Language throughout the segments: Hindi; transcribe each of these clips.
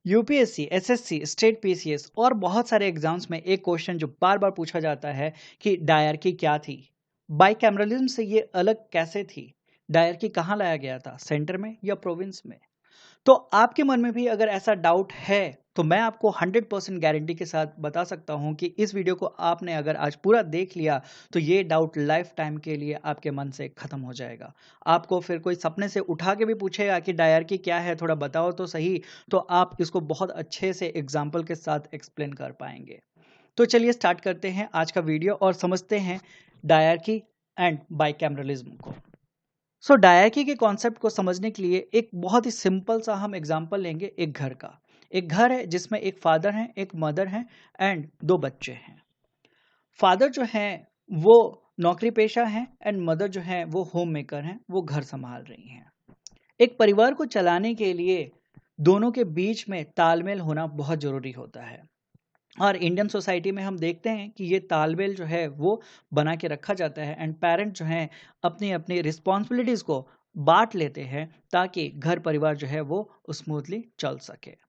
यूपीएससी, एसएससी, स्टेट पीसीएस और बहुत सारे एग्जाम्स में एक क्वेश्चन जो बार बार पूछा जाता है कि डायरकी क्या थी, बाइकैमरलिज्म से ये अलग कैसे थी, डायरकी कहाँ लाया गया था, सेंटर में या प्रोविंस में। तो आपके मन में भी अगर ऐसा डाउट है तो मैं आपको 100% गारंटी के साथ बता सकता हूं कि इस वीडियो को आपने अगर आज पूरा देख लिया तो ये डाउट लाइफ टाइम के लिए आपके मन से खत्म हो जाएगा। आपको फिर कोई सपने से उठा के भी पूछेगा कि डायरकी क्या है, थोड़ा बताओ तो सही, तो आप इसको बहुत अच्छे से एग्जाम्पल के साथ एक्सप्लेन कर पाएंगे। तो चलिए स्टार्ट करते हैं आज का वीडियो और समझते हैं डायरकी एंड बाइकैमरलिज्म को। सो डायरकी के कॉन्सेप्ट को समझने के लिए एक बहुत ही सिंपल सा हम एग्जांपल लेंगे एक घर का। एक घर है जिसमें एक फादर है, एक मदर है एंड दो बच्चे हैं। फादर जो है वो नौकरी पेशा है एंड मदर जो है वो होम मेकर हैं, वो घर संभाल रही हैं। एक परिवार को चलाने के लिए दोनों के बीच में तालमेल होना बहुत जरूरी होता है और इंडियन सोसाइटी में हम देखते हैं कि ये तालमेल जो है वो बना के रखा जाता है एंड पेरेंट जो हैं अपनी अपनी रिस्पॉन्सिबिलिटीज़ को बांट लेते हैं ताकि घर परिवार जो है वो स्मूथली चल सके।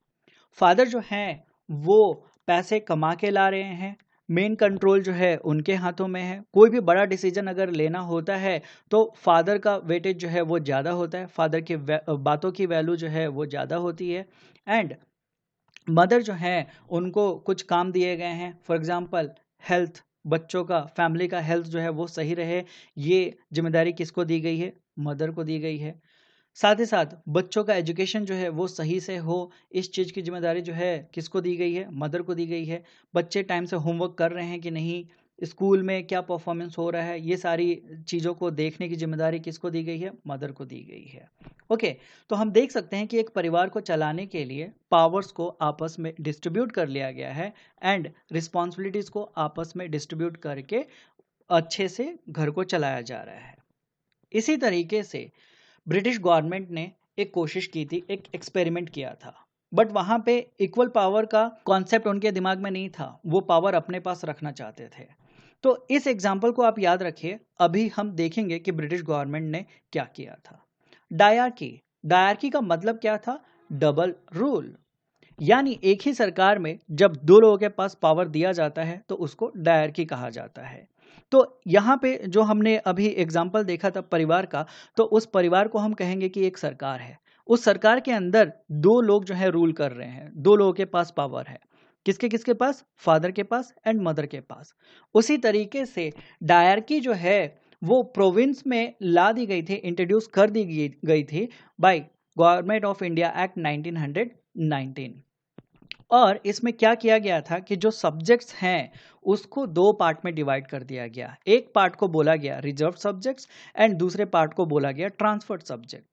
फादर जो हैं वो पैसे कमा के ला रहे हैं, मेन कंट्रोल जो है उनके हाथों में है। कोई भी बड़ा डिसीजन अगर लेना होता है तो फादर का वेटेज जो है वो ज़्यादा होता है, फादर की बातों की वैल्यू जो है वो ज़्यादा होती है। एंड मदर जो हैं उनको कुछ काम दिए गए हैं, फॉर एग्जांपल हेल्थ, बच्चों का, फैमिली का हेल्थ जो है वो सही रहे, ये जिम्मेदारी किसको दी गई है, मदर को दी गई है। साथ ही साथ बच्चों का एजुकेशन जो है वो सही से हो, इस चीज़ की जिम्मेदारी जो है किसको दी गई है, मदर को दी गई है। बच्चे टाइम से होमवर्क कर रहे हैं कि नहीं, स्कूल में क्या परफॉर्मेंस हो रहा है, ये सारी चीज़ों को देखने की जिम्मेदारी किसको दी गई है, मदर को दी गई है। ओके, तो हम देख सकते हैं कि एक परिवार को चलाने के लिए पावर्स को आपस में डिस्ट्रीब्यूट कर लिया गया है एंड रिस्पॉन्सिबिलिटीज़ को आपस में डिस्ट्रीब्यूट करके अच्छे से घर को चलाया जा रहा है। इसी तरीके से ब्रिटिश गवर्नमेंट ने एक कोशिश की थी, एक एक्सपेरिमेंट किया था, बट वहां पे इक्वल पावर का कॉन्सेप्ट उनके दिमाग में नहीं था, वो पावर अपने पास रखना चाहते थे। तो इस एग्जाम्पल को आप याद रखिए, अभी हम देखेंगे कि ब्रिटिश गवर्नमेंट ने क्या किया था। डायरकी, डायरकी का मतलब क्या था, डबल रूल, यानी एक ही सरकार में जब दो लोगों के पास पावर दिया जाता है तो उसको डायरकी कहा जाता है। तो यहाँ पे जो हमने अभी एग्जाम्पल देखा था परिवार का, तो उस परिवार को हम कहेंगे कि एक सरकार है। उस सरकार के अंदर दो लोग जो है रूल कर रहे हैं, दो लोगों के पास पावर है। किसके किसके पास, फादर के पास एंड मदर के पास। उसी तरीके से डायरकी जो है वो प्रोविंस में ला दी गई थी, इंट्रोड्यूस कर दी गई थी by government of India act 1919। और इसमें क्या किया गया था कि जो सब्जेक्ट्स हैं उसको दो पार्ट में डिवाइड कर दिया गया। एक पार्ट को बोला गया रिजर्व सब्जेक्ट्स एंड दूसरे पार्ट को बोला गया ट्रांसफर्ड सब्जेक्ट।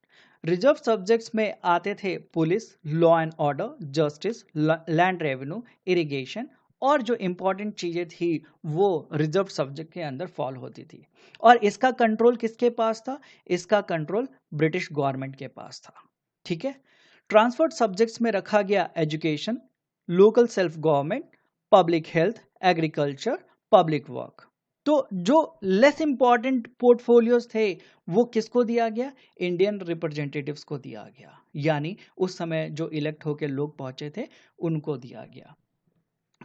रिजर्व सब्जेक्ट्स में आते थे police, law and order, justice, land revenue, irrigation, और जो इंपॉर्टेंट चीजें थी वो रिजर्व सब्जेक्ट के अंदर फॉल होती थी। और इसका कंट्रोल किसके पास था, इसका कंट्रोल ब्रिटिश गवर्नमेंट के पास था। ठीक है। ट्रांसफर्ड सब्जेक्ट्स में रखा गया education, local self government, public health, agriculture, public work. तो जो लेस इंपॉर्टेंट पोर्टफोलियोज थे वो किसको दिया गया, इंडियन रिप्रेजेंटेटिव्स को दिया गया, यानी उस समय जो इलेक्ट होकर लोग पहुंचे थे उनको दिया गया।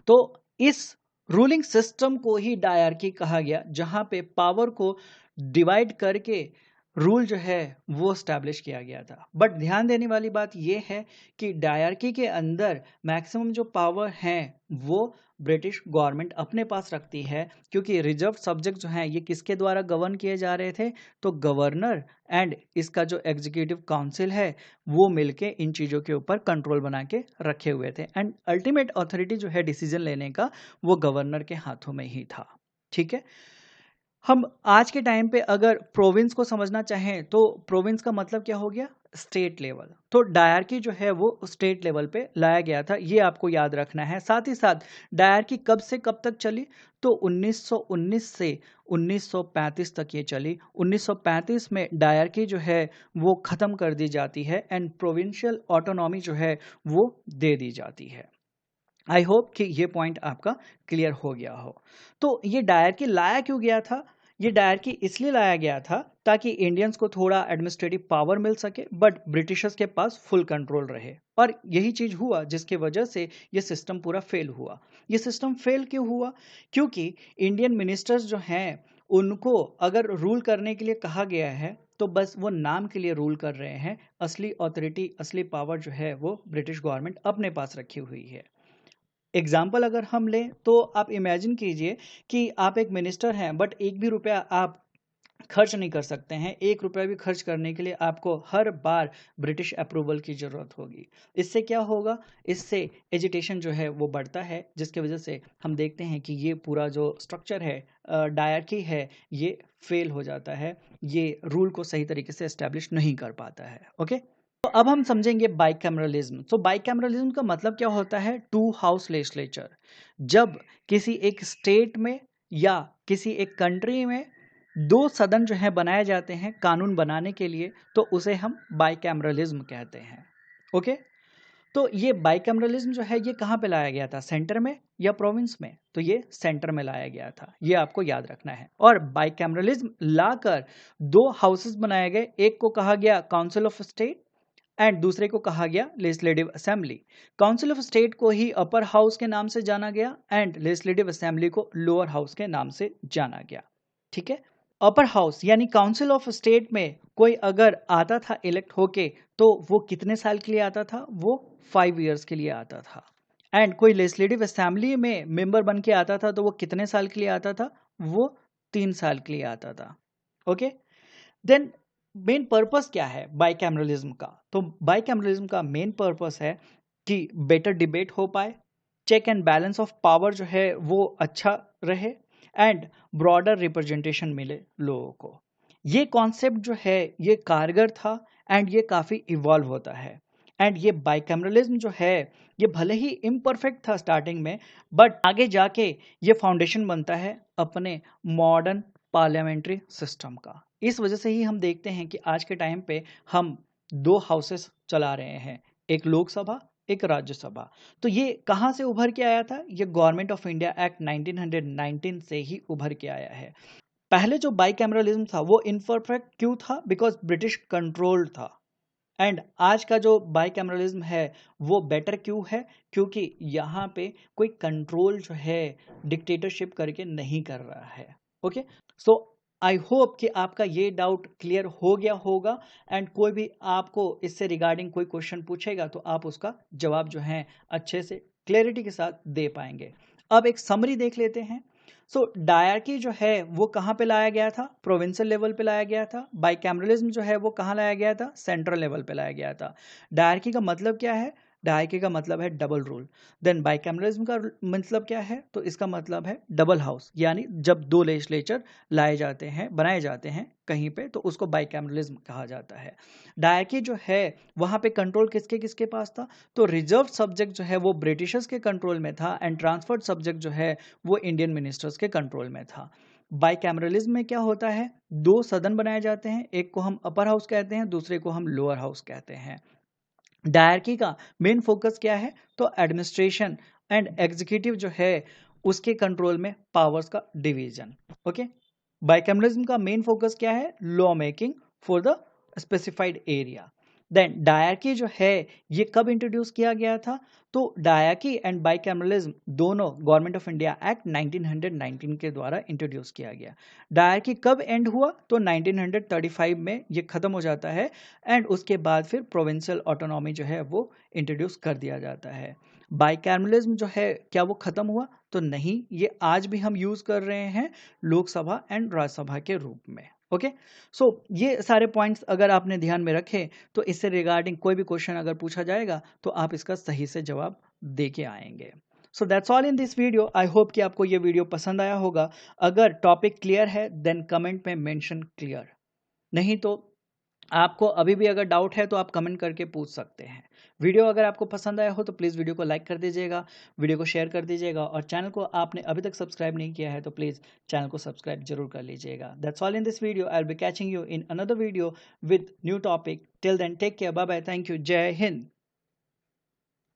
तो इस रूलिंग सिस्टम को ही डायरकी कहा गया, जहां पे पावर को डिवाइड करके रूल जो है वो स्टैब्लिश किया गया था। बट ध्यान देने वाली बात यह है कि डायरकी के अंदर मैक्सिमम जो पावर है वो ब्रिटिश गवर्नमेंट अपने पास रखती है, क्योंकि रिजर्व सब्जेक्ट जो हैं ये किसके द्वारा गवर्न किए जा रहे थे, तो गवर्नर एंड इसका जो एग्जीक्यूटिव काउंसिल है वो मिलके इन चीज़ों के ऊपर कंट्रोल बना के रखे हुए थे एंड अल्टीमेट अथॉरिटी जो है डिसीजन लेने का वो गवर्नर के हाथों में ही था। ठीक है। हम आज के टाइम पे अगर प्रोविंस को समझना चाहें तो प्रोविंस का मतलब क्या हो गया, स्टेट लेवल। तो डायरकी जो है वो स्टेट लेवल पे लाया गया था, ये आपको याद रखना है। साथ ही साथ डायरकी कब से कब तक चली, तो 1919 से 1935 तक ये चली। 1935 में डायरकी जो है वो ख़त्म कर दी जाती है एंड प्रोविंशियल ऑटोनॉमी जो है वो दे दी जाती है। आई होप कि ये पॉइंट आपका क्लियर हो गया हो। तो ये डायरकी लाया क्यों गया था, ये डायरकी इसलिए लाया गया था ताकि इंडियंस को थोड़ा एडमिनिस्ट्रेटिव पावर मिल सके, बट ब्रिटिशर्स के पास फुल कंट्रोल रहे। और यही चीज हुआ जिसकी वजह से ये सिस्टम पूरा फेल हुआ। ये सिस्टम फेल क्यों हुआ? क्योंकि इंडियन मिनिस्टर्स जो हैं उनको अगर रूल करने के लिए कहा गया है तो बस वो नाम के लिए रूल कर रहे हैं। असली अथॉरिटी, असली पावर जो है वो ब्रिटिश गवर्नमेंट अपने पास रखी हुई है। एग्जाम्पल अगर हम लें तो आप इमेजिन कीजिए कि आप एक मिनिस्टर हैं, बट एक भी रुपया आप खर्च नहीं कर सकते हैं। एक रुपया भी खर्च करने के लिए आपको हर बार ब्रिटिश अप्रूवल की ज़रूरत होगी। इससे क्या होगा? इससे एजिटेशन जो है वो बढ़ता है, जिसकी वजह से हम देखते हैं कि ये पूरा जो स्ट्रक्चर है, डायरकी है, ये फेल हो जाता है। ये रूल को सही तरीके से एस्टेब्लिश नहीं कर पाता है। ओके, तो अब हम समझेंगे बाइकैमरलिज्म। तो बाइकैमरलिज्म का मतलब क्या होता है? Two house legislature. जब किसी एक स्टेट में या किसी एक कंट्री में दो सदन जो है बनाए जाते हैं कानून बनाने के लिए, तो उसे हम बाइकैमरलिज्म कहते हैं। ओके, तो ये बाइकैमरलिज्म जो है ये कहाँ पे लाया गया था? सेंटर में या प्रोविंस में? तो ये सेंटर में लाया गया था, ये आपको याद रखना है। और बाइकैमरलिज्म लाकर दो हाउसेस बनाए गए, एक को कहा गया काउंसिल ऑफ स्टेट एंड दूसरे को कहा गया legislative assembly. Council of state को ही अपर हाउस के नाम से जाना गया एंड लेजिस्लेटिव असेंबली को लोअर हाउस के नाम से जाना गया। ठीक है, अपर हाउस यानी काउंसिल ऑफ स्टेट में कोई अगर आता था इलेक्ट होके, तो वो कितने साल के लिए आता था? वो 5 इयर्स के लिए आता था। एंड कोई लेजिस्लेटिव असेंबली में मेंबर बन के आता था तो वो कितने साल के लिए आता था? वो 3 साल के लिए आता था। ओके, देन मेन पर्पस क्या है बाइकैमरलिज्म का? तो बाइकैमरलिज्म का मेन पर्पस है कि बेटर डिबेट हो पाए, check and balance of power जो है वो अच्छा रहे एंड ब्रॉडर रिप्रेजेंटेशन मिले लोगों को। ये कॉन्सेप्ट जो है ये कारगर था एंड ये काफ़ी इवॉल्व होता है। एंड ये बाइकैमरलिज्म जो है ये भले ही इम्परफेक्ट था स्टार्टिंग में, बट आगे जाके ये फाउंडेशन बनता है अपने मॉडर्न पार्लियामेंट्री सिस्टम का। इस वजह से ही हम देखते हैं कि आज के टाइम पे हम दो हाउसेस चला रहे हैं, एक लोकसभा, एक राज्यसभा। तो ये कहाँ से उभर के आया था? ये गवर्नमेंट ऑफ इंडिया एक्ट 1919 से ही उभर के आया है। पहले जो बाइकैमरलिज्म था वो इनपरफेक्ट क्यों था? बिकॉज ब्रिटिश कंट्रोल्ड था। एंड आज का जो बाइकैमरलिज्म है वो बेटर क्यों है? क्योंकि यहाँ पे कोई कंट्रोल जो है डिक्टेटरशिप करके नहीं कर रहा है। ओके, सो आई होप कि आपका ये डाउट क्लियर हो गया होगा। एंड कोई भी आपको इससे रिगार्डिंग कोई क्वेश्चन पूछेगा तो आप उसका जवाब जो है अच्छे से क्लैरिटी के साथ दे पाएंगे। अब एक समरी देख लेते हैं। सो डायरकी जो है वो कहाँ पे लाया गया था? प्रोविंशियल लेवल पे लाया गया था। बाइकैमरलिज्म जो है वो कहाँ लाया गया था? सेंट्रल लेवल पे लाया गया था। डायरकी का मतलब क्या है? डायरकी का मतलब है डबल रूल। देन बाइकैमरलिज्म का मतलब क्या है? तो इसका मतलब है डबल हाउस, यानी जब दो लेजिस्लेचर लाए जाते हैं, बनाए जाते हैं कहीं पे, तो उसको बाइकैमरलिज्म कहा जाता है। डायरकी जो है वहाँ पे कंट्रोल किसके किसके पास था? तो रिजर्व सब्जेक्ट जो है वो ब्रिटिशर्स के कंट्रोल में था एंड ट्रांसफर्ड सब्जेक्ट जो है वो इंडियन मिनिस्टर्स के कंट्रोल में था। बाइकैमरलिज्म में क्या होता है? दो सदन बनाए जाते हैं, एक को हम अपर हाउस कहते हैं, दूसरे को हम लोअर हाउस कहते हैं। डायरकी का मेन फोकस क्या है? तो एडमिनिस्ट्रेशन एंड एग्जीक्यूटिव जो है उसके कंट्रोल में पावर्स का डिवीजन। ओके, बाइकैमरलिज्म का मेन फोकस क्या है? Law making for the specified area. Then diarchy जो है ये कब इंट्रोड्यूस किया गया था? तो डायरकी एंड बाइकैमरलिज्म दोनों गवर्नमेंट ऑफ इंडिया एक्ट 1919 के द्वारा इंट्रोड्यूस किया गया। डायरकी कब एंड हुआ? तो 1935 में ये खत्म हो जाता है एंड उसके बाद फिर प्रोविंशियल ऑटोनॉमी जो है वो इंट्रोड्यूस कर दिया जाता है। बाइकैमरलिज्म जो है क्या वो खत्म हुआ? तो नहीं, ये आज भी हम यूज कर रहे हैं लोकसभा एंड राज्यसभा के रूप में। ओके, सो ये सारे पॉइंट्स अगर आपने ध्यान में रखे तो इससे रिगार्डिंग कोई भी क्वेश्चन अगर पूछा जाएगा तो आप इसका सही से जवाब दे के आएंगे। So that's all in this video. I hope कि आपको ये वीडियो पसंद आया होगा। अगर टॉपिक क्लियर है देन कमेंट में मेंशन क्लियर, नहीं तो आपको अभी भी अगर डाउट है तो आप कमेंट करके पूछ सकते हैं। वीडियो अगर आपको पसंद आया हो तो प्लीज़ वीडियो को लाइक कर दीजिएगा, वीडियो को शेयर कर दीजिएगा और चैनल को आपने अभी तक सब्सक्राइब नहीं किया है तो प्लीज़ चैनल को सब्सक्राइब जरूर कर लीजिएगा। That's all in this video. I will be catching you in another video with new topic. Till then take care, bye bye, thank you, जय हिंद।